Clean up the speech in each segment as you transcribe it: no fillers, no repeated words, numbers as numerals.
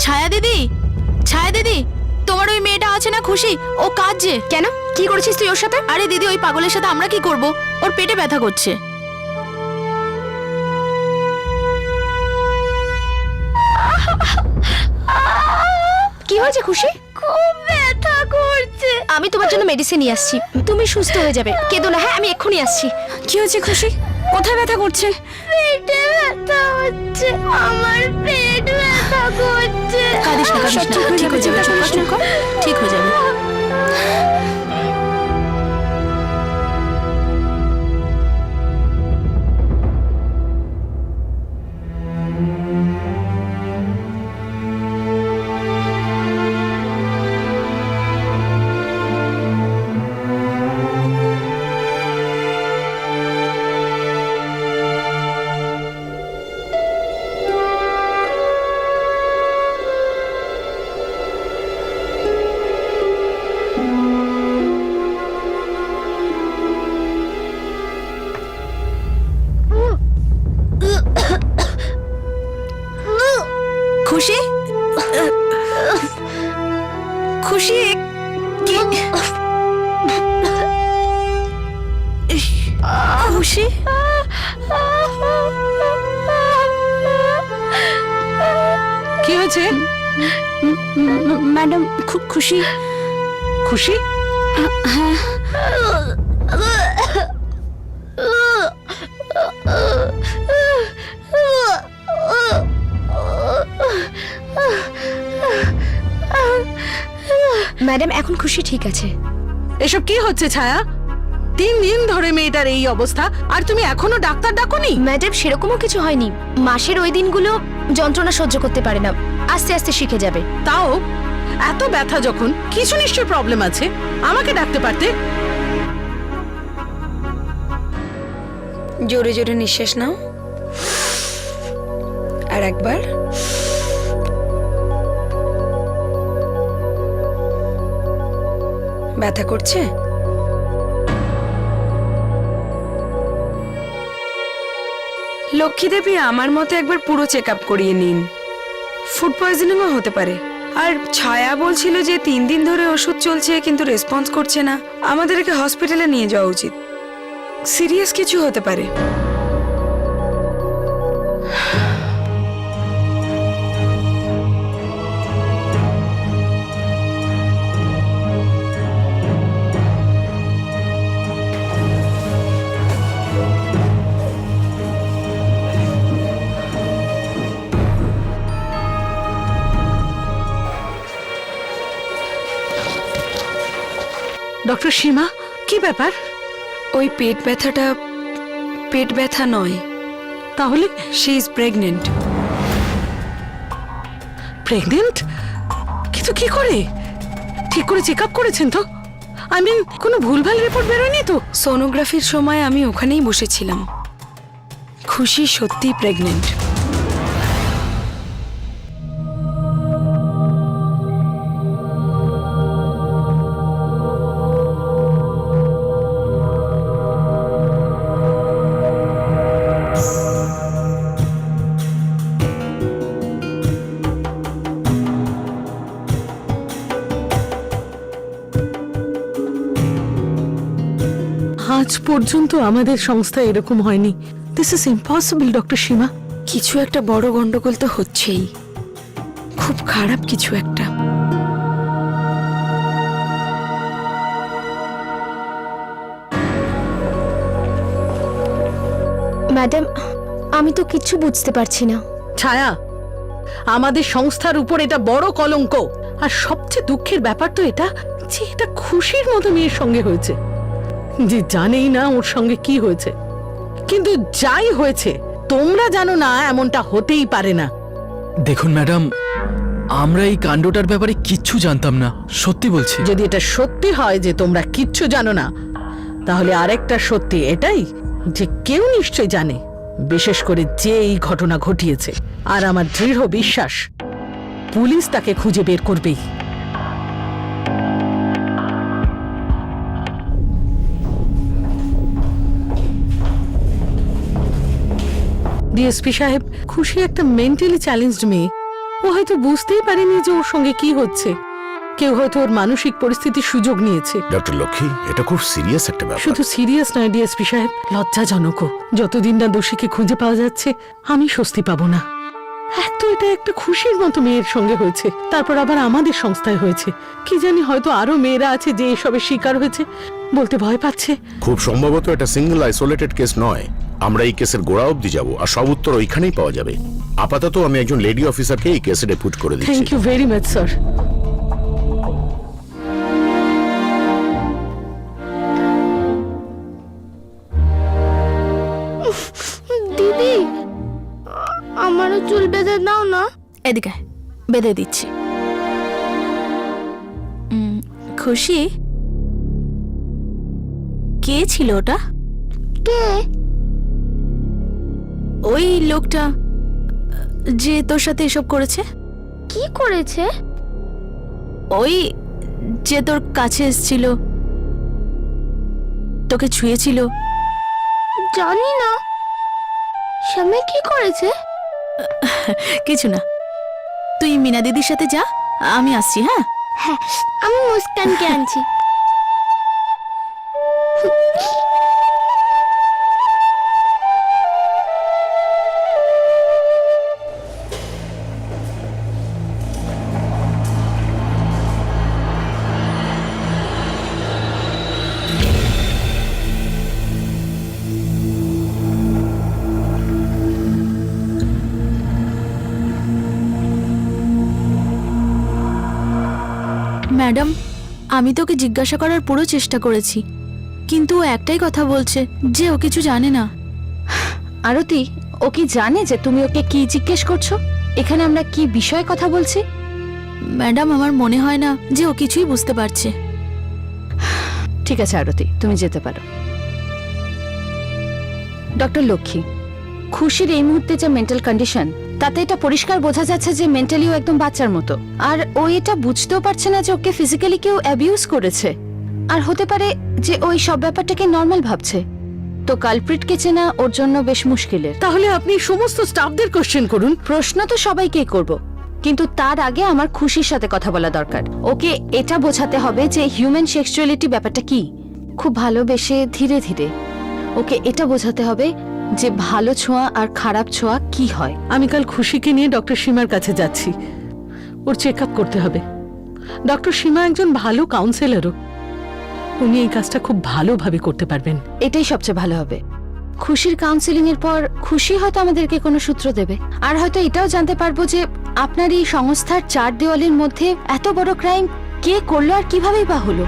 ছায়া দিদি, ছায়া দিদি, তোমার ওই মেয়েটা আছে না খুশি, ও কাঁদছে কেন? কি করেছিস তুই ওর সাথে? আরে দিদি, ওই পাগলের সাথে আমরা কি করব? ওর পেটে ব্যথা করছে। কি হয়েছে খুশি? খুব ব্যথা করছে। আমি তোমার জন্য মেডিসিন নিয়ে আসছি, তুমি সুস্থ হয়ে যাবে। কেঁদো না, হ্যাঁ আমি এক্ষুনি আসছি। কি হয়েছে খুশি? কোথায় ব্যথা করছে? পেটে ব্যথা হচ্ছে, আমার পেট ব্যথা করছে। কাঁদিস না, কাঁদিস না, ঠিক হয়ে যাবে, ঠিক হয়ে যাবে। খুশি, খুশি, খুশি, কি হয়েছে ম্যাডাম? খুশি, খুশি? হ্যাঁ, ম্যাডাম এখন খুশি ঠিক আছে। এসব কি হচ্ছে ছায়া? 3 দিন ধরে মেয়েটার এই অবস্থা, আর তুমি এখনো ডাক্তার ডাকোনি? ম্যাডাম সেরকমও কিছু হয়নি, মাসের ওই দিনগুলো যন্ত্রণা সহ্য করতে পারে না, আস্তে আস্তে শিখে যাবে। তাও এত ব্যথা যখন, কিছু নিশ্চয়ই প্রবলেম আছে, আমাকে ডাকতে পারতে। জোরে জোরে নিঃশ্বাস নাও, আর একবার। ব্যথা করছে? লক্ষ্মী দেবী, আমার মতে একবার পুরো চেক আপ করিয়ে নিন। ফুড পয়জনিংও হতে পারে। আর ছায়া বলছিল যে 3 দিন ধরে ওষুধ চলছে কিন্তু রেসপন্স করছে না, আমাদেরকে হসপিটালে নিয়ে যাওয়া উচিত। সিরিয়াস কিছু হতে পারে। ডক্টর সীমা, কি ব্যাপার? ওই পেট ব্যথাটা পেট ব্যথা নয়। তাহলে শি ইজ প্রেগনেন্ট। প্রেগনেন্ট? কিন্তু কি করে? ঠিক করে চেক আপ করেছেন তো? আই মিন, কোনো ভুলভাল রিপোর্ট বেরোয়নি তো? সোনোগ্রাফির সময় আমি ওখানেই বসেছিলাম। খুশি সত্যি প্রেগনেন্ট। আজ পর্যন্ত আমাদের সংস্থা এরকম হয়নি। দিস ইজ ইম্পসিবল ডক্টর সীমা। কিছু একটা বড় গন্ডগোল তো হচ্ছেই, খুব খারাপ কিছু একটা। ম্যাডাম আমি তো কিচ্ছু বুঝতে পারছি না। ছায়া, আমাদের সংস্থার উপর এটা বড় কলঙ্ক। আর সবচেয়ে দুঃখের ব্যাপার তো এটা যে এটা খুশির মতো মেয়ের সঙ্গে হয়েছে, যে জানেই না ওর সঙ্গে কি হয়েছে। কিন্তু যাই হয়েছে, তোমরা জানো না এমনটা হতেই পারে না। দেখুন ম্যাডাম, আমরা এই কাণ্ডটার ব্যাপারে কিচ্ছু জানতাম না, সত্যি বলছি। যদি এটা সত্যি হয় যে তোমরা কিচ্ছু জানো না, তাহলে আরেকটা সত্যি এটাই যে কেউ নিশ্চয় জানে, বিশেষ করে যে এই ঘটনা ঘটিয়েছে। আর আমার দৃঢ় বিশ্বাস পুলিশ তাকে খুঁজে বের করবেই। ডিএসপি সাহেব, খুশি একটা মেন্টালি চ্যালেঞ্জড মেয়ে। ও হয়তো বুঝতেই পারেনি যে ওর সঙ্গে কি হচ্ছে। কেউ হয়তো ওর মানসিক পরিস্থিতির সুযোগ নিয়েছে। ডক্টর লক্ষ্মী, এটা খুব সিরিয়াস একটা ব্যাপার। শুধু সিরিয়াস নয় ডিএসপি সাহেব, লজ্জাজনকও। যতদিন না দোষীকে খুঁজে পাওয়া যাচ্ছে আমি স্বস্তি পাবো না। এক তো এটা একটা খুশির মতো মেয়ের সঙ্গে হয়েছে, তারপর আবার আমাদের সংস্থায় হয়েছে। কি জানি হয়তো আরো মেয়েরা আছে যে এসবের শিকার হয়েছে, বলতে ভয় পাচ্ছে। খুব সম্ভবত এটা সিঙ্গেল আইসোলেটেড কেস নয়। আমরা এই কেসের গোড়া অবধি যাব, আর সব উত্তর ওইখানেই পাওয়া যাবে। আপাতত আমি একজন লেডি অফিসারকে এই কেসে ডেপুট করে দিচ্ছি। Thank you very much sir. দিদি, আমারও চুল বেঁধে দাও না। এদিকে বেঁধে দিচ্ছি। খুশি, কে ছিল ওটা? কে? ওই লোকটা যে তোর সাথে এসব করেছে। কি করেছে? ওই যে তোর কাছে এসেছিল, তোকে ছুঁয়েছিল। জানি না। শ্যামে কি করেছে? কিছু না, তুই মিনা দিদির সাথে যা, আমি আসছি। হ্যাঁ হ্যাঁ, আমি মুস্কানকে আনছি। ম্যাডাম, আমি তোকে জিজ্ঞাসা করার পুরো চেষ্টা করেছি, কিন্তু ও একটাই কথা বলছে যে ও কিছু জানে না। আরতি, ও কি জানে যে তুমি ওকে কি জিজ্ঞেস করছো? এখানে আমরা কি বিষয়ে কথা বলছি? ম্যাডাম, আমার মনে হয় না যে ও কিছুই বুঝতে পারছে। ঠিক আছে আরতি, তুমি যেতে পারো। ডক্টর লক্ষ্মী, খুশির এই মুহূর্তে যে মেন্টাল কন্ডিশন, তাতে এটা পরিষ্কার বোঝা যাচ্ছে যে মেন্টালিও একদম বাচ্চার মতো। আর ও এটা বুঝতেও পারছে না যে ওকে ফিজিক্যালি কেউ অ্যাবিউজ করেছে। আর হতে পারে যে ওই সব ব্যাপারটাকে নর্মাল ভাবছে। তো কালপ্রিটকে চেনা ওর জন্য বেশ মুশকিলের। তাহলে আপনি সমস্ত স্টাফদের কোশ্চেন করুন। প্রশ্ন তো সবাইকেই করব, কিন্তু তার আগে আমার খুশির সাথে কথা বলা দরকার। ওকে এটা বোঝাতে হবে যে হিউম্যান সেক্সুয়ালিটি ব্যাপারটা কি, খুব ভালোবেসে ধীরে ধীরে। ওকে এটা বোঝাতে হবে যে ভালো ছোঁয়া আর খারাপ ছোঁয়া কি হয়। আমি কাল খুশিকে নিয়ে ডক্টর সীমার কাছে যাচ্ছি। ওর চেক আপ করতে হবে। ডক্টর সীমা একজন ভালো কাউন্সিলরও। উনি এই কাজটা খুব ভালোভাবে করতে পারবেন। এটাই সবচেয়ে ভালো হবে। খুশির কাউন্সিলিং এর পর খুশি হয়তো আমাদেরকে কোনো সূত্র দেবে, আর হয়তো এটাও জানতে পারবো যে আপনার এই সংস্থার 4 দেওয়ালের মধ্যে এত বড় ক্রাইম কে করলো আর কিভাবেই বা হলো।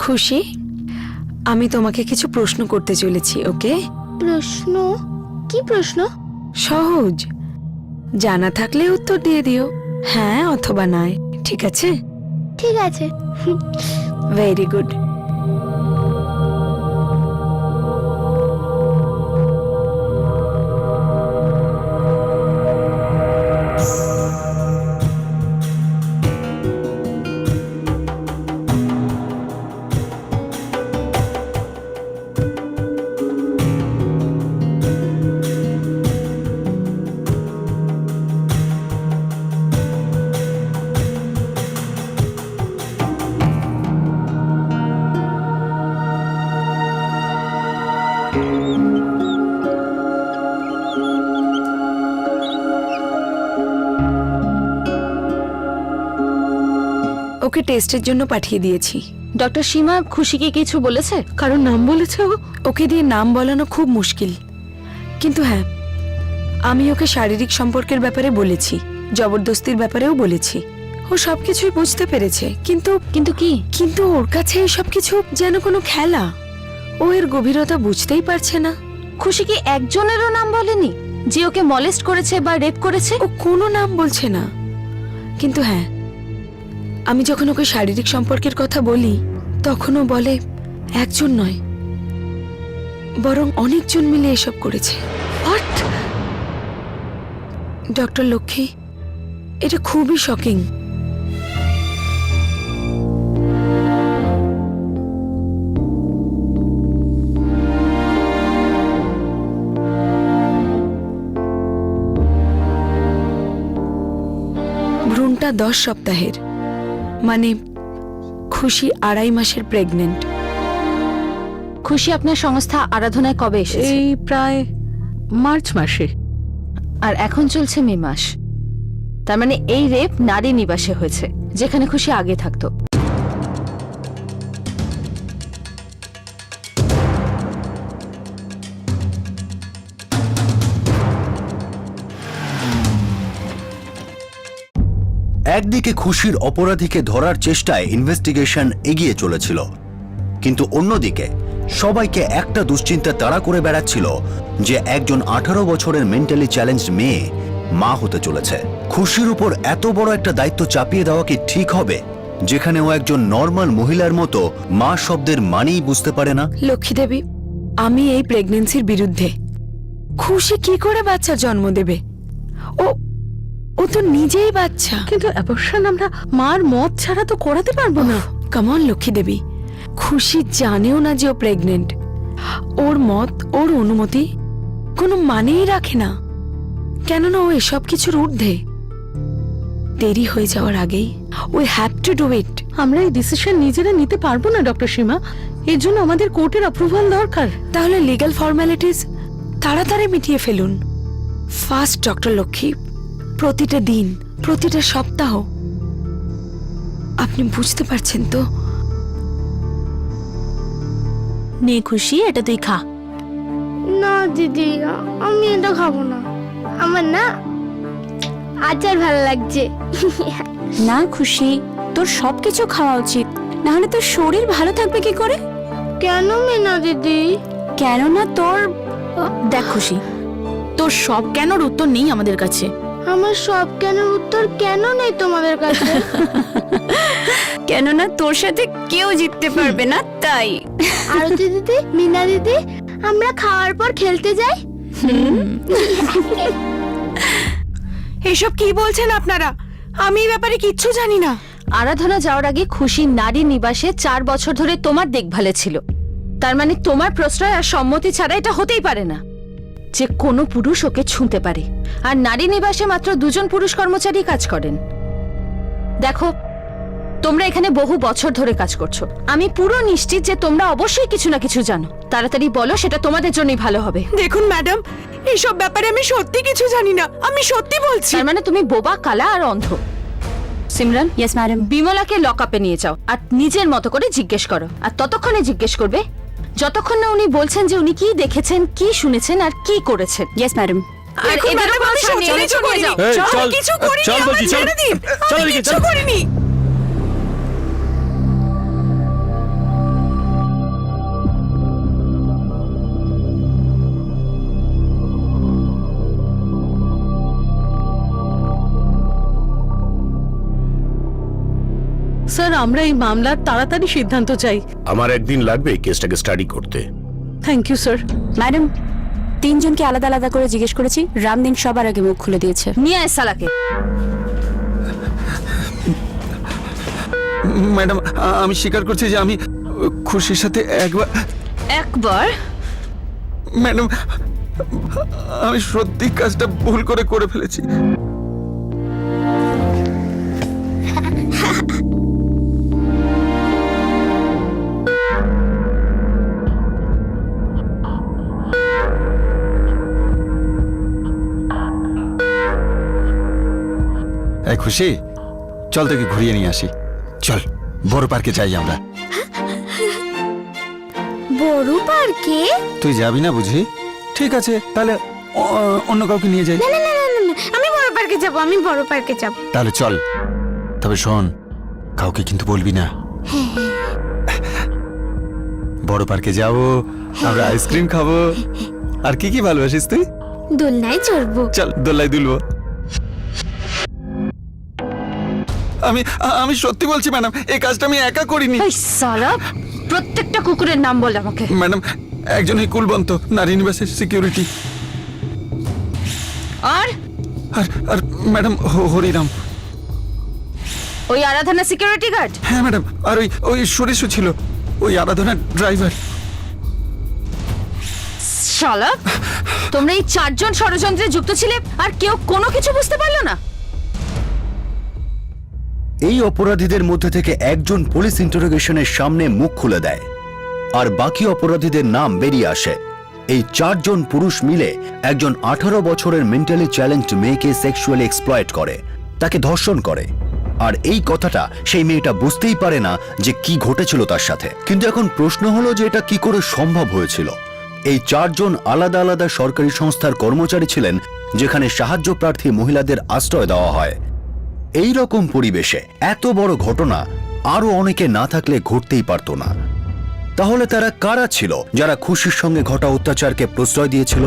খুশি, আমি তোমাকে কিছু প্রশ্ন করতে চলেছি। ওকে? প্রশ্ন? কি প্রশ্ন? সহজ, জানা থাকলে উত্তর দিয়ে দিও, হ্যাঁ অথবা নয়। ঠিক আছে? ঠিক আছে। Very good. ওকে টেস্টের জন্য পাঠিয়ে দিয়েছি। ডক্টর সীমা খুশিকে কিছু বলেছে? কারণ নাম বলেছে ও? ওকে দিয়ে নাম বলানো খুব মুশকিল, কিন্তু হ্যাঁ, আমি ওকে শারীরিক সম্পর্কের ব্যাপারে বলেছি, জবরদস্তির ব্যাপারেও বলেছি। ও সবকিছুই বুঝতে পেরেছে, কিন্তু কিন্তু কি? কিন্তু ওর কাছে এই সবকিছু যেন কোনো খেলা। ও এর গভীরতা বুঝতেই পারছে না। খুশি কি একজনেরও নাম বলেনি যে ওকে মলেস্ট করেছে বা রেপ করেছে? ও কোনো নাম বলছে না, কিন্তু হ্যাঁ, আমি যখন ওকে শারীরিক সম্পর্কের কথা বলি তখনও বলে একজন নয় বরং অনেকজন মিলে এসব করেছে। ডক্টর লক্ষ্মী, এটা খুবই শকিং। ভ্রূণটা 10 সপ্তাহের, মানে খুশি 2.5 মাসের প্রেগনেন্ট। খুশি আপনার সংস্থা আরাধনায় কবে এসেছে? এই প্রায় মার্চ মাসে। আর এখন চলছে মে মাস। তার মানে এই রেপ নারী নিবাসে হয়েছে, যেখানে খুশি আগে থাকতো। একদিকে খুশির অপরাধীকে ধরার চেষ্টায় ইনভেস্টিগেশন এগিয়ে চলেছিল, কিন্তু অন্যদিকে সবাইকে একটা দুশ্চিন্তা তাড়া করে বেড়াচ্ছিল যে একজন 18 বছরের মেন্টালি চ্যালেঞ্জড মেয়ে মা হতে চলেছে। খুশির উপর এত বড় একটা দায়িত্ব চাপিয়ে দেওয়া কি ঠিক হবে, যেখানে ও একজন নর্মাল মহিলার মতো মা শব্দের মানেই বুঝতে পারে না? লক্ষ্মী দেবী, আমি এই প্রেগন্যান্সির বিরুদ্ধে। খুশি কি করে বাচ্চা জন্ম দেবে? ও তো নিজেই বাচ্চা। কিন্তু অ্যাবর্শন আমরা মার মত ছাড়া তো করাতে পারবো না। কামন লক্ষ্মী দেবী, খুশি জানেও না যে ও প্রেগনেন্ট। ওর মত, ওর অনুমতি কোনো মানেই রাখে না, কেননা ও এসব কিছুর ঊর্ধ্বে। দেরি হয়ে যাওয়ার আগেই we have to do it. আমরা এই ডিসিশন নিজেরা নিতে পারবো না ডক্টর সীমা, এর জন্য আমাদের কোর্টের অ্যাপ্রুভাল দরকার। তাহলে লিগ্যাল ফর্মালিটিস তাড়াতাড়ি মিটিয়ে ফেলুন। ফার্স্ট ডক্টর লক্ষ্মী, প্রতিটা দিন, প্রতিটা সপ্তাহ। আপনি বুঝতে পারছেন তো? নে খুশি, এটা তুই খা। না দিদি, আমি এটা খাবো না। আমার না আচার ভালো লাগছে। না খুশি, তোর সবকিছু খাওয়া উচিত, না হলে তোর শরীর ভালো থাকবে কি করে? কেন মিনা দিদি? কেননা তোর দেখ খুশি, তোর সব কেনর উত্তর নেই আমাদের কাছে। আমার সব কেনের উত্তর কেন নেই তোমাদের কাছে? কেননা তোর সাথে কেউ জিততে পারবে না, তাই। আরতি দিদি, মিনা দিদি, আমরা খাওয়ার পর খেলতে যাই। এসব কি বলছেন আপনারা? আমি এই ব্যাপারে কিচ্ছু জানি না। আরাধনা যাওয়ার আগে খুশি নারী নিবাসে 4 বছর ধরে তোমার দেখভালে ছিল। তার মানে তোমার প্রশ্রয় আর সম্মতি ছাড়া এটা হতেই পারে না যে কোনো পুরুষ ওকে ছুঁতে পারে। আর নারী নিবাসে মাত্র 2 জন পুরুষ কর্মচারী কাজ করেন। দেখো, তোমরা এখানে বহু বছর ধরে কাজ করছো। আমি পুরো নিশ্চিত যে তোমরা অবশ্যই কিছু না কিছু জানো। তাড়াতাড়ি বলো, সেটা তোমাদের জন্যই ভালো হবে। দেখুন ম্যাডাম, এইসব ব্যাপারে আমি সত্যি কিছু জানি না। আমি সত্যি বলছি। তার মানে তুমি বোবা, কালা আর অন্ধ। Simran, yes madam. বিমলাকে লকআপে নিয়ে যাও আর নিজের মতো করে জিজ্ঞেস করো। আর ততক্ষণে জিজ্ঞেস করবে যতক্ষণ না উনি বলছেন যে উনি কি দেখেছেন, কি শুনেছেন আর কি করেছেন। Yes madam. আর এদেরও কোনো সামনে এনে চলে যাও। চল বলছি, চল চল এদিকে, চল। স্যার, আমরা এই মামলার তাড়াতাড়ি সিদ্ধান্ত চাই। আমার একদিন লাগবে এই কেসটাকে স্টাডি করতে। Thank you sir. ম্যাডাম, 3 জনকে আলাদা আলাদা করে জিজ্ঞেস করেছি। রামদিন সবার আগে মুখ খুলে দিয়েছে। নিয়ে আয় সালাকে। ম্যাডাম, আমি স্বীকার করছি যে আমি খুশির সাথে একবার ম্যাডাম, আমি সত্যি কাজটা ভুল করে ফেলেছি। এই খুশি, চল তোকে ঘুরিয়ে নিয়ে আসি। চল, বড় পার্কে যাই আমরা। বড় পার্কে? তুই যাবি না বুঝি? ঠিক আছে, তাহলে অন্য কাউকে নিয়ে যাই। না না না না না, আমি বড় পার্কে যাব, আমি বড় পার্কে যাব। তাহলে চল। তবে শোন, কাউকে কিন্তু বলবি না। বড় পার্কে যাবো, আমরা আইসক্রিম খাবো। আর কি কি ভালোবাসিস তুই? দোলনায় চড়বো। চল, দোল্লাই দুলবো। আমি সত্যি বলছি ম্যাডাম, এই কাজটা আমি একা করিনি। এই সালা, প্রত্যেকটা কুকুরের নাম বল আমাকে। ম্যাডাম, একজন এই কুলবন্ত নারী নিবাসের সিকিউরিটি, আর আর আর ম্যাডাম হরিরাম। ওই আরাধনা সিকিউরিটি গার্ড? হ্যাঁ ম্যাডাম, আর ওই সুরেশও ছিল, ওই আরাধনার ড্রাইভার। শালা, তোমরা এই 4 জন ষড়যন্ত্রে যুক্ত ছিলে আর কেউ কোনো কিছু বুঝতে পারলো না? এই অপরাধীদের মধ্যে থেকে একজন পুলিশ ইন্টারোগেশনের সামনে মুখ খুলে দেয় আর বাকি অপরাধীদের নাম বেরিয়ে আসে। এই 4 জন পুরুষ মিলে একজন 18 বছরের মেন্টালি চ্যালেঞ্জড মেয়েকে সেক্সুয়ালি এক্সপ্লয়েট করে, তাকে ধর্ষণ করে। আর এই কথাটা সেই মেয়েটা বুঝতেই পারে না যে কি ঘটেছিল তার সাথে। কিন্তু এখন প্রশ্ন হলো যে এটা কি করে সম্ভব হয়েছিল। এই 4 জন আলাদা আলাদা সরকারি সংস্থার কর্মচারী ছিলেন, যেখানে সাহায্য প্রার্থী মহিলাদের আশ্রয় দেওয়া হয়। এই রকম পরিবেশে এত বড় ঘটনা আরো অনেকে না থাকলে ঘটতেই পারত না। তাহলে তারা কারা ছিল যারা খুশির সঙ্গে ঘটা অত্যাচারকে প্রশ্রয় দিয়েছিল?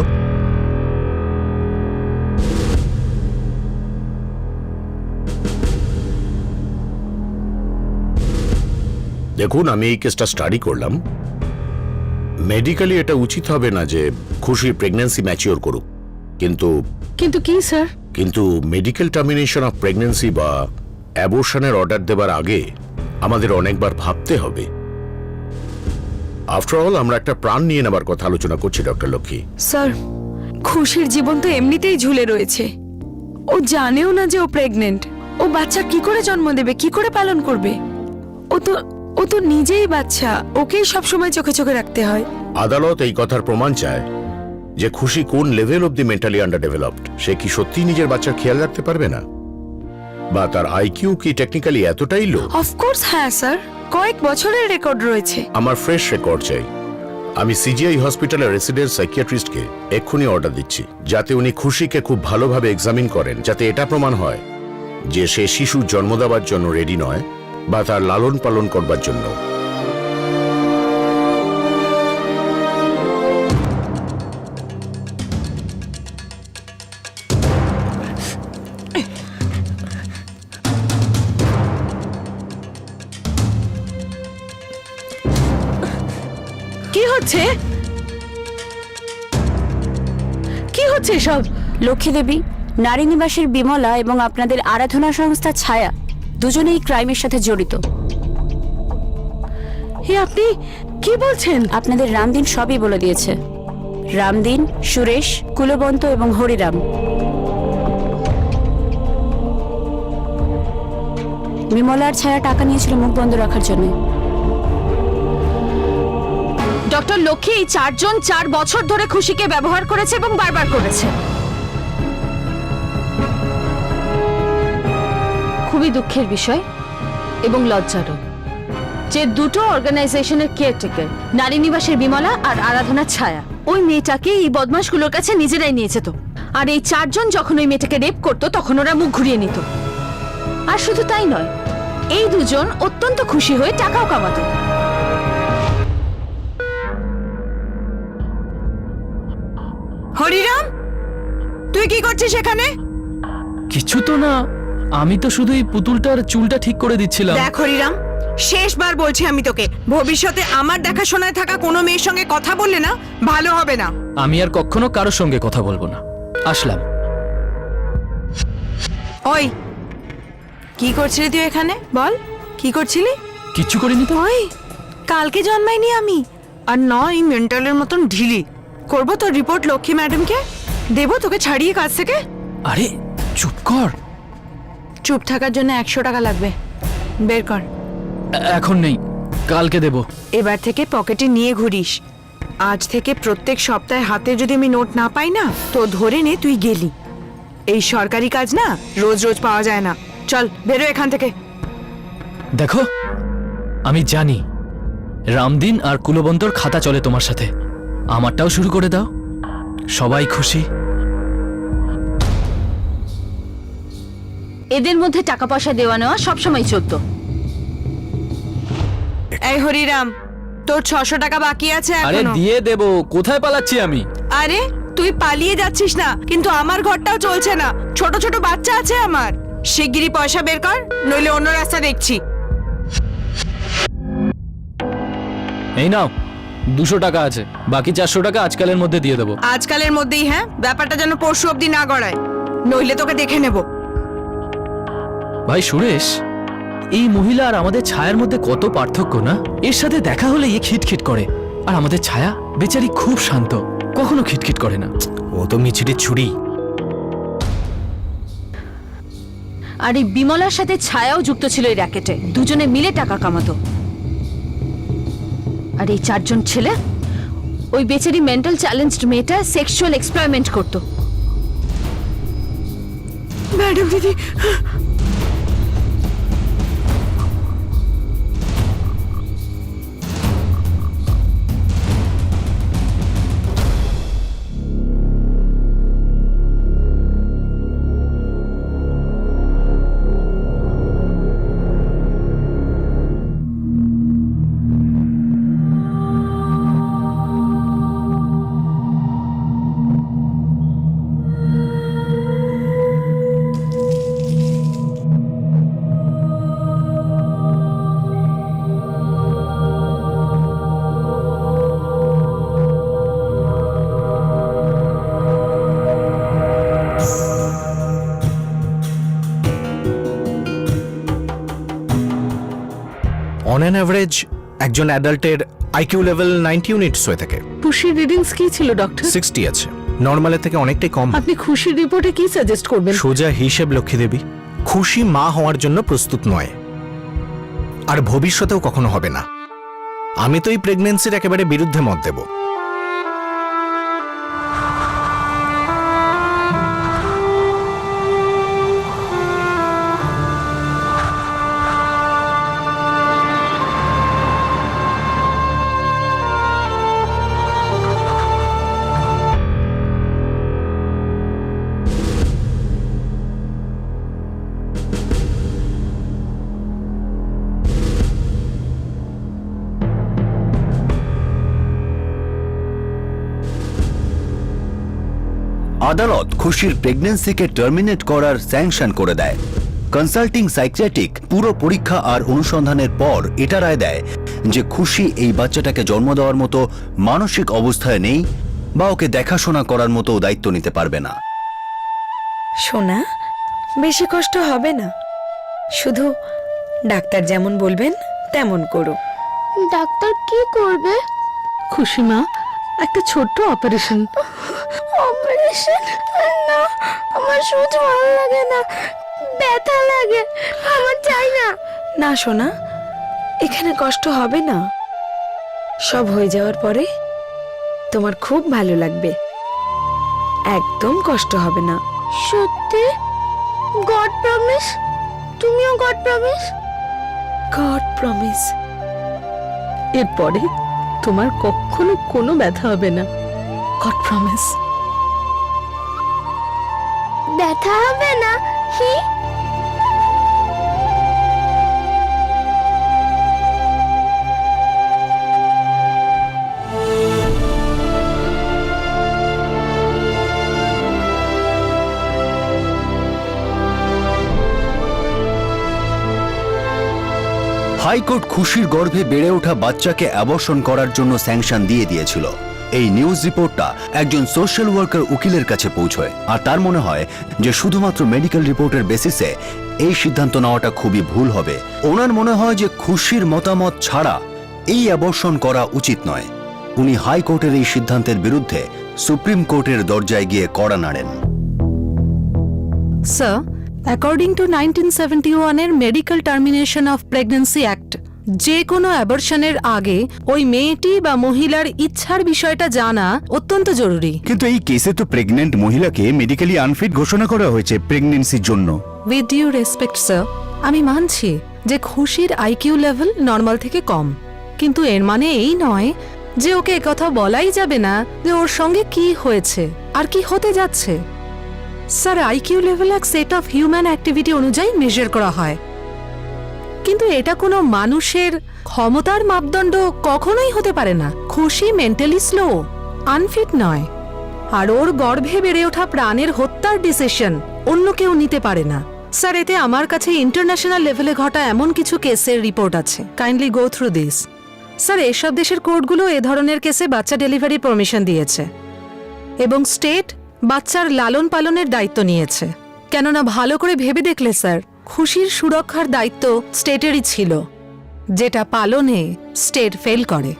দেখুন, আমি এই কেসটা স্টাডি করলাম। মেডিকেলি এটা উচিত হবে না যে খুশির প্রেগন্যান্সি ম্যাচিওর করুক, কিন্তু কিন্তু কি স্যার? কিন্তু মেডিকেল টার্মিনেশন অফ প্রেগন্যান্সি বা অ্যাবর্শনের অর্ডার দেবার আগে আমাদের অনেকবার ভাবতে হবে। আফটার অল, আমরা একটা প্রাণ নিয়ে নেবার কথা আলোচনা করছি ডক্টর লক্ষ্মী। স্যার, খুশির জীবন তো এমনিতেই ঝুলে রয়েছে। ও জানেও না যে ও প্রেগনেন্ট। ও বাচ্চা কি করে জন্ম দেবে, কি করে পালন করবে? ও তো নিজেই বাচ্চা, ওকেই সবসময় চোখে চোখে রাখতে হয়। আদালত এই কথার প্রমাণ চায় যে খুশি কোন level of the mentally underdeveloped. সে কি সত্যি নিজের বাচ্চার খেয়াল রাখতে পারবে না, বা তার আইকিউ কি টেকনিক্যালি এতটাই লো? অফকোর্স হ্যাঁ স্যার, কয়েক বছরের রেকর্ড রয়েছে। আমার ফ্রেশ রেকর্ড চাই। আমি সিজিআই হসপিটালের রেসিডেন্ট সাইকিয়াট্রিস্টকে এক্ষুনি অর্ডার দিচ্ছি, যাতে উনি খুশিকে খুব ভালোভাবে এক্সামিন করেন, যাতে এটা প্রমাণ হয় যে সে শিশু জন্ম দেওয়ার জন্য রেডি নয় বা তার লালন পালন করবার জন্য। কি হচ্ছে? কি হচ্ছে সব? লক্ষ্মী দেবী, নারী নিবাসের বিমলা এবং আপনাদের আরাধনা সংস্থা ছায়া দুজনেই ক্রাইমের সাথে জড়িত। হে, আপনি কি বলছেন? আপনাদের রামদিন সবই বলে দিয়েছে। রামদিন, সুরেশ, কুলবন্ত এবং হরিরাম। বিমলার ছায়া টাকা নিয়েছিল মুখ বন্ধ রাখার জন্য। ডক্টর লক্ষ্মী, এই 4 জন 4 বছর ধরে খুশিকে ব্যবহার করেছে এবং বারবার করেছে। খুবই দুঃখের বিষয় এবং লজ্জারও যে দুটো অর্গানাইজেশনের কেয়ারটেকার, নারী নিবাসের বিমলা আর আরাধনার ছায়া, ওই মেয়েটাকে এই বদমাশগুলোর কাছে নিজেরাই নিয়ে যেত। আর এই 4 জন যখন ওই মেয়েটাকে রেপ করতো তখন ওরা মুখ ঘুরিয়ে নিত। আর শুধু তাই নয়, এই দুজন অত্যন্ত খুশি হয়ে টাকাও কামাতো। হরিরাম, তুই কি করছিস এখানে? কিছু তো না, আমি তো শুধু এই পুতুলটার চুলটা ঠিক করে দিচ্ছিলাম। দেখ হরিরাম, শেষবার বলছি আমি তোকে, ভবিষ্যতে আমার দেখাশোনায় থাকা কোনো মেয়ের সঙ্গে কথা বললে না ভালো হবে না। আমি আর কখনো কারোর সঙ্গে কথা বলবো না। আসলাম। ওই, কি করছিলি তুই এখানে? বল, কি করছিলি? কিচ্ছু করিনি তো। ওই, কালকে জন্মাইনি আমি, আর নয় মেন্টালের মতন ঢিলি। করবো তোর রিপোর্ট লক্ষ্মী ম্যাডামকে, দেবো তোকে ছাড়িয়ে কাজ থেকে। আরে চুপ কর। চুপ থাকার জন্য 100 টাকা লাগবে, বের কর। এখন নেই, কালকে দেব। এবার থেকে পকেটে নিয়ে ঘুরিস। আজ থেকে প্রত্যেক সপ্তাহে হাতে যদি আমি নোট না পাই না, তো ধরে নে তুই গেলি। এই সরকারি কাজ না রোজ রোজ পাওয়া যায় না। চল বেরো এখান থেকে। দেখো, আমি জানি রামদিন আর কুলবন্তর খাতা চলে তোমার সাথে, আমারটাও শুরু করে দাও, সবাই খুশি। এদের মধ্যে টাকা পয়সা দেওয়া নেওয়া সবসময় চলতো। এই হরিরাম, তোর 600 টাকা বাকি আছে আরে এখনো। দিয়ে দেব, কোথায় পালাচ্ছি আমি? আরে তুই পালিয়ে যাচ্ছিস না, কিন্তু আমার ঘরটাও চলছে না, ছোট ছোট বাচ্চা আছে আমার। শিগগিরই পয়সা বের কর, নইলে অন্য রাস্তা দেখছি। এই নাও 200 টাকা আছে, বাকি 400 টাকা আজকালের মধ্যে দিয়ে দেবো। আজকালের মধ্যেই, হ্যাঁ? ব্যাপারটা যেন পরশু অবধি না গড়ায়, নইলে তোকে দেখে নেব। ভাই সুরেশ, এই মহিলা আর আমাদের ছায়ার মধ্যে কত পার্থক্য না? এর সাথে দেখা হলে এ খিটখিট করে, আর আমাদের ছায়া বেচারি খুব শান্ত, কখনো খিটখিট করে না। ও তো মিছিটির ছুরি। আর এই বিমলার সাথে ছায়াও যুক্ত ছিল এই র্যাকেটে, দুজনে মিলে টাকা কামাতো। আর এই 4 জন ছেলে ওই বেচারি মেন্টাল চ্যালেঞ্জড মেয়েটা সেক্সুয়াল এক্সপ্লয়মেন্ট করতো। ম্যাডাম দিদি, অন অ্যান অ্যাভারেজ একজন অ্যাডাল্টের আইকিউ লেভেল 90 ইউনিটস হয়ে থাকে। খুশির রিডিংস কি ছিল ডক্টর? 60 আছে, নর্মালের থেকে অনেকটাই কম। আপনি খুশির রিপোর্টে কি সাজেস্ট করবেন? সোজা হিসেব লক্ষ্মী দেবী, খুশি মা হওয়ার জন্য প্রস্তুত নয়, আর ভবিষ্যতেও কখনো হবে না। আমি তো এই প্রেগন্যান্সির একেবারে বিরুদ্ধে মত দেব। আদালত খুশির প্রেগন্যান্সিকে টার্মিনেট করার স্যাংশন করে দেয়। কনসাল্টিং সাইকিয়াট্রিক পুরো পরীক্ষা আর অনুসন্ধানের পর এটা রায় দেয় যে খুশি এই বাচ্চাটাকে জন্ম দেওয়ার মতো মানসিক অবস্থায় নেই বা ওকে দেখাশোনা করার মতো দায়িত্ব নিতে পারবে না। সোনা, বেশি কষ্ট হবে না, শুধু ডাক্তার যেমন বলবেন তেমন করো। ডাক্তার কি করবে? খুশি মা, একটা ছোট্ট অপারেশন। অপারেশন? না, আমার সহ্য ভালো লাগে না, ব্যথা লাগে, আমার চাই না। না সোনা, এখানে কষ্ট হবে না, সব হয়ে যাওয়ার পরে তোমার খুব ভালো লাগবে, একদম কষ্ট হবে না। সত্যি? God promise? তুমিও গড প্রমিস? God promise. এরপরে তোমার কখনো কোনো ব্যথা হবে না, গড প্রমিস। ব্যথা হবে না? হি? হাইকোর্ট খুশির গর্ভে বেড়ে ওঠা বাচ্চাকে অ্যাবর্শন করার জন্য স্যাংশন দিয়ে দিয়েছিল। এই নিউজ রিপোর্টটা একজন সোশ্যাল ওয়ার্কার উকিলের কাছে পৌঁছয়, আর তার মনে হয় যে শুধুমাত্র মেডিকেল রিপোর্টের বেসিসে এই সিদ্ধান্ত নেওয়াটা খুবই ভুল হবে। ওনার মনে হয় যে খুশির মতামত ছাড়া এই অ্যাবর্শন করা উচিত নয়। উনি হাইকোর্টের এই সিদ্ধান্তের বিরুদ্ধে সুপ্রিম কোর্টের দরজায় গিয়ে কড়া নাড়েন। স্যার, অ্যাকর্ডিং টু 1971 এর medical termination of pregnancy act, যে কোনো অ্যাবর্শনের আগে ওই মেয়েটি বা মহিলার ইচ্ছার বিষয়টা জানা অত্যন্ত জরুরি। কিন্তু এই কেসে তো প্রেগন্যান্ট মহিলাকে মেডিকেলি আনফিট ঘোষণা করা হয়েছে প্রেগন্যান্সির জন্য। উইথ ডিউ রেসপেক্ট স্যার, আমি মানছি যে খুশির আইকিউ লেভেল নর্মাল থেকে কম, কিন্তু এর মানে এই নয় যে ওকে একথা বলাই যাবে না যে ওর সঙ্গে কি হয়েছে আর কি হতে যাচ্ছে। স্যার, আইকিউ লেভেল এক সেট অফ হিউম্যান অ্যাক্টিভিটি অনুযায়ী মেজার করা হয়, কিন্তু এটা কোনো মানুষের ক্ষমতার মাপদণ্ড কখনোই হতে পারে না। খুশি মেন্টালি স্লো, আনফিট নয়, আর ওর গর্ভে বেড়ে ওঠা প্রাণের হত্যার ডিসিশন অন্য কেউ নিতে পারে না। স্যার, এতে আমার কাছে ইন্টারন্যাশনাল লেভেলে ঘটা এমন কিছু কেসের রিপোর্ট আছে। Kindly go through this. Sir, এসব দেশের কোর্টগুলো এ ধরনের কেসে বাচ্চা ডেলিভারি পারমিশন দিয়েছে এবং স্টেট বাচ্চার লালন পালনের দায়িত্ব নিয়েছে। কেননা ভালো করে ভেবে দেখলে স্যার, খুশির সুরক্ষার দায়িত্ব স্টেটেরই ছিল, যেটা পালনে স্টেট ফেল করে।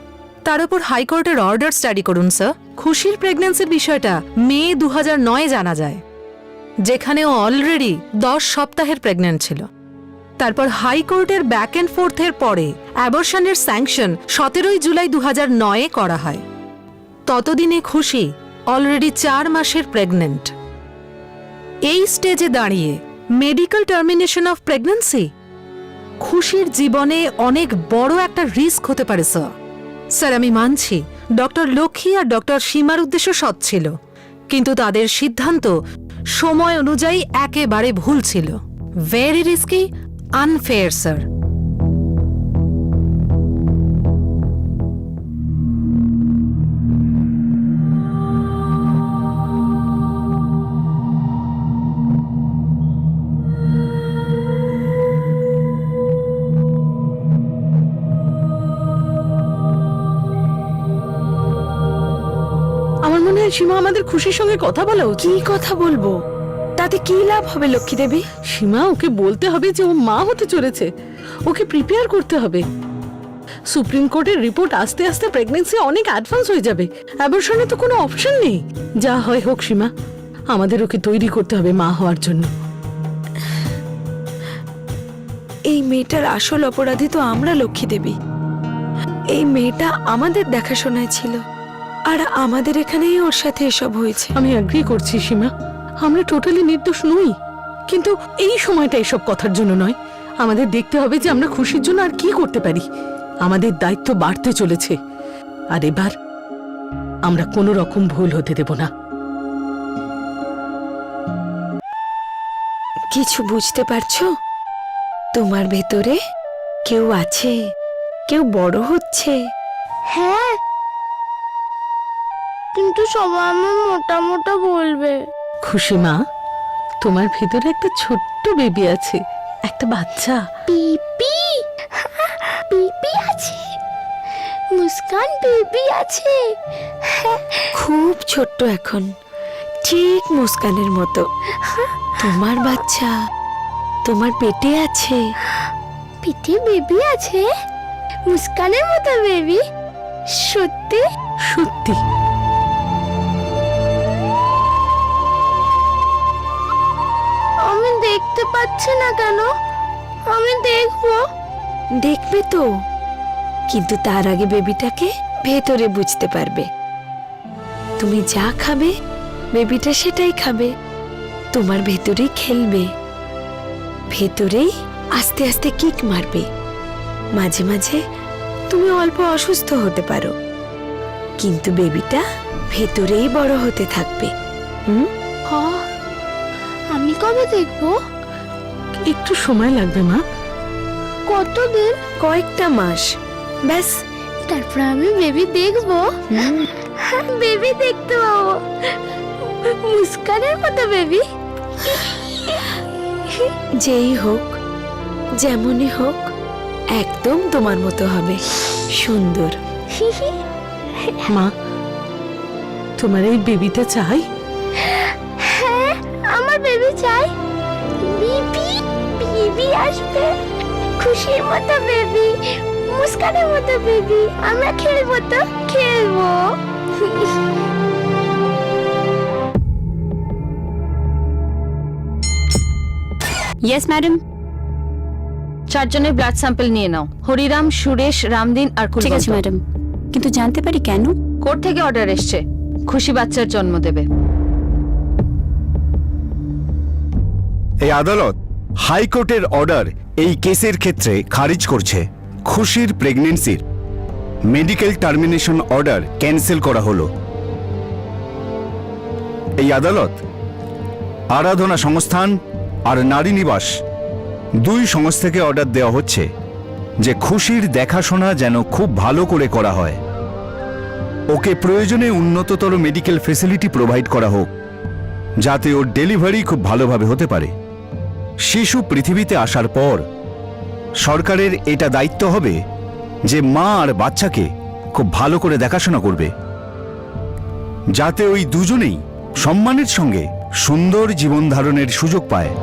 তার উপর হাইকোর্টের অর্ডার স্টাডি করুন স্যার। খুশির প্রেগন্যান্সির বিষয়টা মে 2009 জানা যায়, যেখানে ও অলরেডি 10 সপ্তাহের প্রেগন্যান্ট ছিল। তারপর হাইকোর্টের ব্যাক অ্যান্ড ফোর্থের পরে অ্যাবর্শনের স্যাংশন 17 জুলাই 2009 করা হয়। ততদিনে খুশি অলরেডি 4 মাসের প্রেগন্যান্ট। এই স্টেজে দাঁড়িয়ে মেডিকেল টার্মিনেশন অফ প্রেগন্যান্সি খুশির জীবনে অনেক বড় একটা রিস্ক হতে পারে স্যার। স্যার, আমি মানছি ডক্টর লক্ষ্মী আর ডক্টর সীমার উদ্দেশ্য সৎ ছিল, কিন্তু তাদের সিদ্ধান্ত সময় অনুযায়ী একেবারে ভুল ছিল। Very risky, unfair sir. আমার মনে হয় সীমা আমাদের খুশির সঙ্গে কথা বলা উচিত। কি কথা বলবো? তাতে কি লাভ হবে লক্ষ্মী দেবী? সীমা, ওকে বলতে হবে যে ও মা হতে চলেছে, ওকে প্রিপেয়ার করতে হবে। সুপ্রিম কোর্টের রিপোর্ট আসতে আসতে প্রেগন্যান্সি অনেক অ্যাডভান্স হয়ে যাবে। অ্যাবর্শনে তো কোনো অপশন নেই। যা হয় হোক সীমা, আমাদের ওকে তৈরি করতে হবে মা হওয়ার জন্য। এই মেয়েটার আসল অপরাধী তো আমরা লক্ষ্মী দেবী। এই মেয়েটা আমাদের দেখাশোনায় ছিল, আর আমাদের এখানেই ওর সাথে এসব হয়েছে। আমি এগ্রি করছি সীমা, আমরা টোটালি নির্দোষ নই, কিন্তু এই সময়টা এসব কথার জন্য নয়। আমাদের দেখতে হবে যে আমরা খুশির জন্য আর কি করতে পারি। আমাদের দায়িত্ব বাড়তে চলেছে, আর এবার আমরা কোনো রকম ভুল হতে দেব না। কিছু বুঝতে পারছো? তোমার ভেতরে কেউ আছে, কেউ বড় হচ্ছে। হ্যাঁ, কিন্তু সবাই আমার মোটা মোটা বলবে। খুশি মা, তোমার ভেতরে একটা ছোট্ট বেবি আছে, একটা বাচ্চা। পিপি, পিপি আছে, মুস্কান বেবি আছে। খুব ছোট্ট এখন, ঠিক মুস্কানের মতো। তোমার বাচ্চা তোমার পেটে আছে। পিঠে বেবি আছে, মুস্কানের মতো বেবি। সত্যি সত্যি? আমি দেখতে পাচ্ছি না কেন? আমি দেখবো। দেখবে তো, কিন্তু তার আগে বেবিটাকে ভেতরে বুঝতে পারবে। তুমি যা খাবে বেবিটা সেটাই খাবে, তোমার ভেতরেই খেলবে, ভেতরেই আস্তে আস্তে কিক মারবে। মাঝে মাঝে তুমি অল্প অসুস্থ হতে পারো, কিন্তু বেবিটা ভেতরেই বড় হতে থাকবে। আমি কবে দেখবো? একটু সময় লাগবে মা। কতদিন? কয়েকটা মাস ব্যাস। তারপর আমি বেবি দেখবো। বেবি দেখতে পাবো, মুস্কানের মতো বেবি। যেই হোক, যেমনই হোক, একদম তোমার মতো হবে, সুন্দর। মা, তোমার এই বেবিটা চাই? হ্যাঁ, আমার বেবি চাই। বেবি, বেবি আসবে, খুশির মতো বেবি, মুস্কানের মতো বেবি। আমরা খেলবো তো, খেলবো। Yes madam. 4 জনের ব্লাড স্যাম্পল নিয়ে নাও। হরিরাম, সুরেশ, রামদিন আর ঠিক আছে কুলবন্ত। ম্যাডাম, কিন্তু জানতে পারি কেন? কোর্ট থেকে অর্ডার এসছে, খুশি বাচ্চার জন্ম দেবে। এই আদালত হাইকোর্টের অর্ডার এই কেসের ক্ষেত্রে খারিজ করছে। খুশির প্রেগন্যান্সির মেডিকেল টার্মিনেশন অর্ডার ক্যান্সেল করা হলো। এই আদালত আরাধনা সংস্থান আর নারী নিবাস দুই সংস্থাকে অর্ডার দেওয়া হচ্ছে যে খুশির দেখাশোনা যেন খুব ভালো করে করা হয়। ওকে প্রয়োজনে উন্নততর মেডিকেল ফেসিলিটি প্রোভাইড করা হোক, যাতে ওর ডেলিভারি খুব ভালোভাবে হতে পারে। শিশু পৃথিবীতে আসার পর সরকারের এটা দায়িত্ব হবে যে মা আর বাচ্চাকে খুব ভালো করে দেখাশোনা করবে, যাতে ওই দুজনেই সম্মানের সঙ্গে সুন্দর জীবন ধারণের সুযোগ পায়।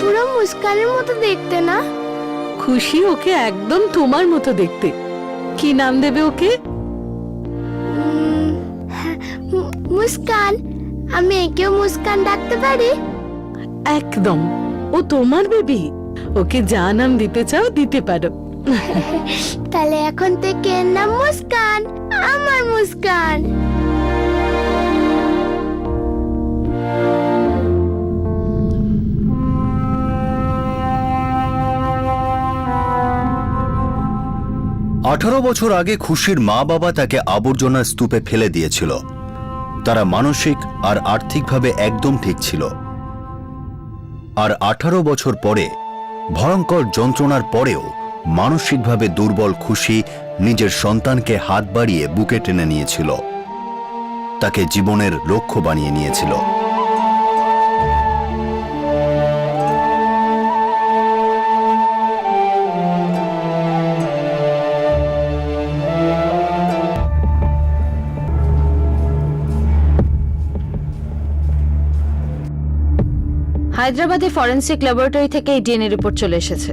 পুরো মুস্কানের মতো দেখতে না? খুশি ওকে একদম তোমার মতো দেখতে। কি নাম দেবে ওকে? মুস্কান। আমি একেও মুস্কান ডাকতে পারি? একদম, ও তোমার বেবি, ওকে যা নাম দিতে চাও দিতে পারো। তাহলে এখন থেকে এর নাম মুস্কান, আমার মুস্কান। আঠারো বছর আগে খুশির মা বাবা তাকে আবর্জনার স্তূপে ফেলে দিয়েছিল। তারা মানসিক আর আর্থিকভাবে একদম ঠিক ছিল। আর 18 বছর পরে ভয়ঙ্কর যন্ত্রণার পরেও মানসিকভাবে দুর্বল খুশি নিজের সন্তানকে হাত বাড়িয়ে বুকে টেনে নিয়েছিল, তাকে জীবনের লক্ষ্য বানিয়ে নিয়েছিল। হায়দ্রাবাদে ফরেন্সিক ল্যাবরেটরি থেকে এই ডিএনএ রিপোর্ট চলে এসেছে।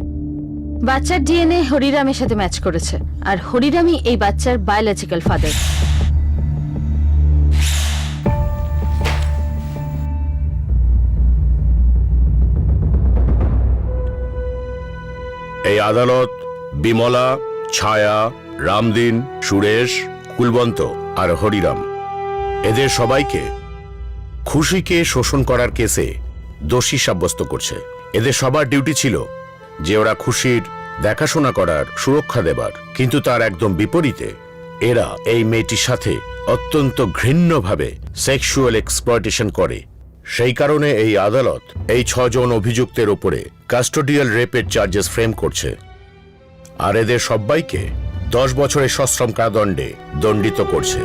বাচ্চার ডিএনএ হরিরামের সাথে ম্যাচ করেছে, আর হরিরামই এই বাচ্চার বায়োলজিক্যাল ফাদার। এই আদালত বিমলা, ছায়া, রামদিন, সুরেশ, কুলবন্ত আর হরিরাম এদের সবাইকে খুশিকে শোষণ করার কেসে দোষী সাব্যস্ত করছে। এদের সবার ডিউটি ছিল যে ওরা খুশির দেখাশোনা করার, সুরক্ষা দেবার, কিন্তু তার একদম বিপরীতে এরা এই মেয়েটির সাথে অত্যন্ত ঘৃণ্যভাবে সেক্সুয়াল এক্সপ্লয়টেশন করে। সেই কারণে এই আদালত এই 6 জন অভিযুক্তের উপরে কাস্টোডিয়াল রেপের চার্জেস ফ্রেম করছে, আর এদের সবাইকে 10 বছরের সশ্রম কারাদণ্ডে দণ্ডিত করছে।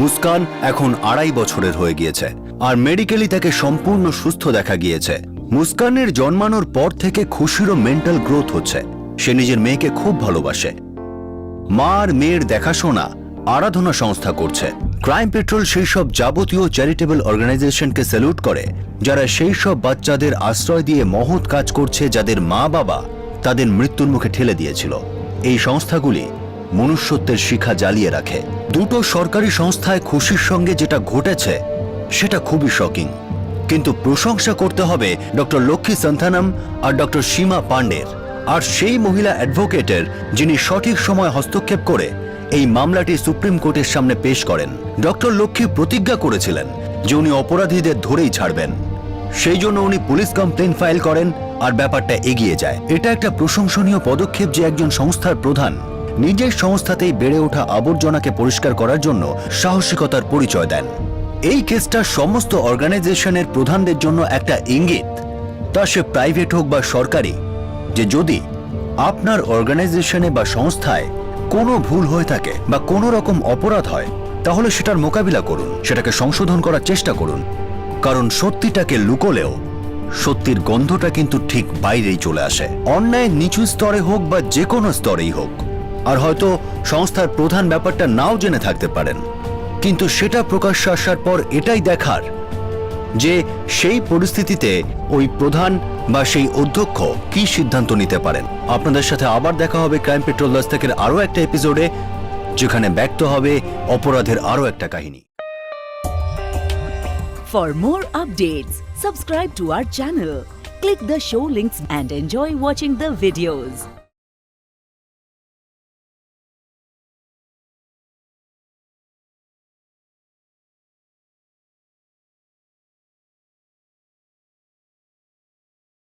মুস্কান এখন 2.5 বছরের হয়ে গিয়েছে, আর মেডিকেলি তাকে সম্পূর্ণ সুস্থ দেখা গিয়েছে। মুস্কানের জন্মানোর পর থেকে খুশিরও মেন্টাল গ্রোথ হচ্ছে। সে নিজের মেয়েকে খুব ভালোবাসে। মা আর মেয়ের দেখাশোনা আরাধনা সংস্থা করছে। ক্রাইম পেট্রোল সেই সব যাবতীয় চ্যারিটেবল অর্গানাইজেশনকে স্যালুট করে যারা সেই সব বাচ্চাদের আশ্রয় দিয়ে মহৎ কাজ করছে যাদের মা বাবা তাদের মৃত্যুর মুখে ঠেলে দিয়েছিল। এই সংস্থাগুলি মনুষ্যত্বের শিখা জ্বালিয়ে রাখে। দুটো সরকারি সংস্থায় খুশির সঙ্গে যেটা ঘটেছে সেটা খুবই শকিং, কিন্তু প্রশংসা করতে হবে ডক্টর লক্ষ্মী সন্থানম আর ডক্টর সীমা পান্ডের, আর সেই মহিলা অ্যাডভোকেটের যিনি সঠিক সময় হস্তক্ষেপ করে এই মামলাটি সুপ্রিম কোর্টের সামনে পেশ করেন। ডক্টর লক্ষ্মী প্রতিজ্ঞা করেছিলেন যে উনি অপরাধীদের ধরেই ছাড়বেন, সেই জন্য উনি পুলিশ কমপ্লেন ফাইল করেন আর ব্যাপারটা এগিয়ে যায়। এটা একটা প্রশংসনীয় পদক্ষেপ যে একজন সংস্থার প্রধান নিজের সংস্থাতেই বেড়ে ওঠা আবর্জনাকে পরিষ্কার করার জন্য সাহসিকতার পরিচয় দেন। এই কেসটা সমস্ত অর্গানাইজেশনের প্রধানদের জন্য একটা ইঙ্গিত, তা সে প্রাইভেট হোক বা সরকারি, যে যদি আপনার অর্গানাইজেশনে বা সংস্থায় কোনো ভুল হয়ে থাকে বা কোনো রকম অপরাধ হয়, তাহলে সেটার মোকাবিলা করুন, সেটাকে সংশোধন করার চেষ্টা করুন। কারণ সত্যিটাকে লুকোলেও সত্যির গন্ধটা কিন্তু ঠিক বাইরেই চলে আসে, অন্যায় নিচু স্তরে হোক বা যে কোনো স্তরেই হোক। আর হয়তো সংস্থার প্রধান ব্যাপারটা নাও জেনে থাকতে পারেন, কিন্তু সেটা প্রকাশ্যে আসার পর এটাই দেখার যে সেই পরিস্থিতিতে ওই প্রধান বা সেই অধ্যক্ষ কি সিদ্ধান্ত নিতে পারেন। আপনাদের সাথে আবার দেখা হবে ক্রাইম পেট্রোল দস্তকের আরো একটা এপিসোডে, যেখানে ব্যক্ত হবে অপরাধের আরো একটা কাহিনী। For more updates, subscribe to our channel, click the show links and enjoy watching the videos.